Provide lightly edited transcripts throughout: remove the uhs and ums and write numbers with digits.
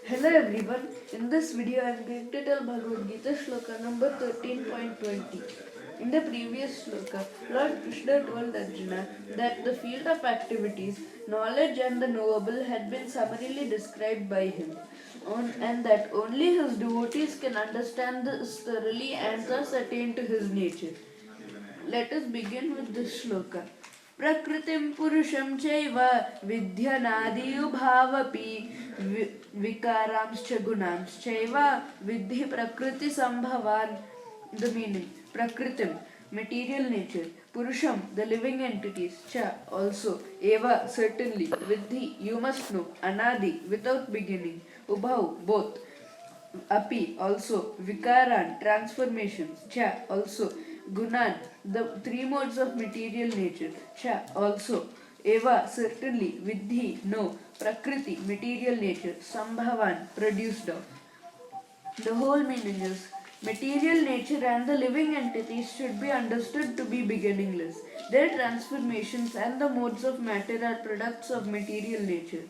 Hello everyone, in this video I am going to tell Bhagavad Gita sloka number 13.20. In the previous sloka, Lord Krishna told Arjuna that the field of activities, knowledge and the knowable had been summarily described by him, and that only his devotees can understand this thoroughly and thus attain to his nature. Let us begin with this shloka. Prakritim purusham chaiva vidhyanadiyubhavapi vikaramscha gunamschaiva vidhi prakriti sambhavan. The meaning. Prakritim, material nature. Purusham, the living entities. Cha, also. Eva, certainly. Vidhi, you must know. Anadi, without beginning. Ubhav, both. Api, also. Vikaran, transformations. Cha, also. Gunan, the three modes of material nature. Cha, also. Eva, certainly. Vidhi, no. Prakriti, material nature. Sambhavan, produced of. The whole meaning is material nature and the living entities should be understood to be beginningless. Their transformations and the modes of matter are products of material nature.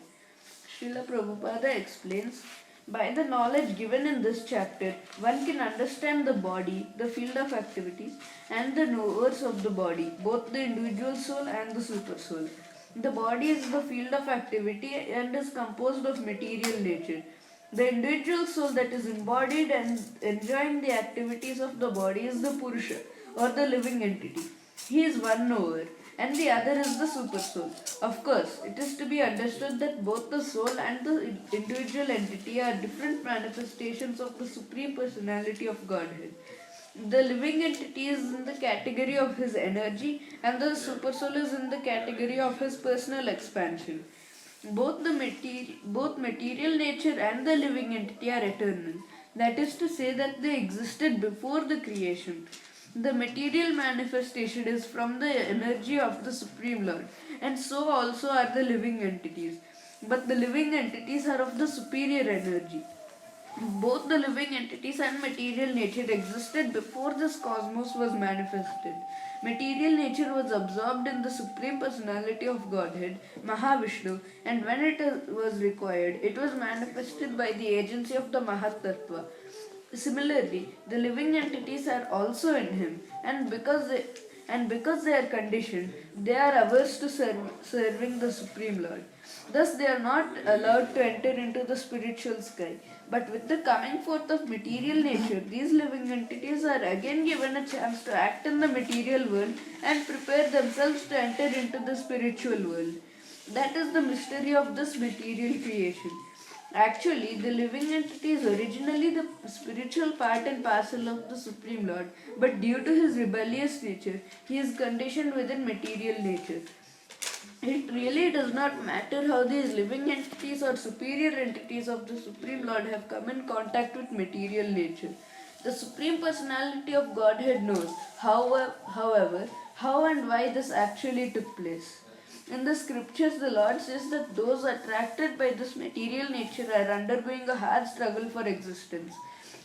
Srila Prabhupada explains, by the knowledge given in this chapter, one can understand the body, the field of activities, and the knowers of the body, both the individual soul and the super soul. The body is the field of activity and is composed of material nature. The individual soul that is embodied and enjoying the activities of the body is the Purusha or the living entity. He is one knower and the other is the super soul. Of course, it is to be understood that both the soul and the individual entity are different manifestations of the Supreme Personality of Godhead. The living entity is in the category of his energy and the super soul is in the category of his personal expansion. Both material nature and the living entity are eternal. That is to say that they existed before the creation. The material manifestation is from the energy of the Supreme Lord, and so also are the living entities. But the living entities are of the superior energy. Both the living entities and material nature existed before this cosmos was manifested. Material nature was absorbed in the Supreme Personality of Godhead, Mahavishnu, and when it was required, it was manifested by the agency of the Mahatattva. Similarly, the living entities are also in him, and because they are conditioned, they are averse to serving the Supreme Lord. Thus, they are not allowed to enter into the spiritual sky. But with the coming forth of material nature, these living entities are again given a chance to act in the material world and prepare themselves to enter into the spiritual world. That is the mystery of this material creation. Actually, the living entity is originally the spiritual part and parcel of the Supreme Lord, but due to his rebellious nature, he is conditioned within material nature. It really does not matter how these living entities or superior entities of the Supreme Lord have come in contact with material nature. The Supreme Personality of Godhead knows, however, how and why this actually took place. In the scriptures, the Lord says that those attracted by this material nature are undergoing a hard struggle for existence.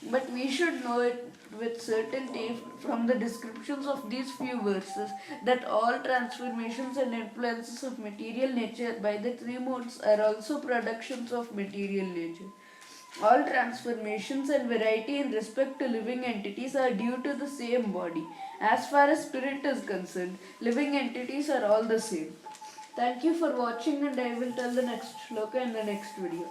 But we should know it with certainty from the descriptions of these few verses that all transformations and influences of material nature by the three modes are also productions of material nature. All transformations and variety in respect to living entities are due to the same body. As far as spirit is concerned, living entities are all the same. Thank you for watching, and I will tell the next shloka in the next video.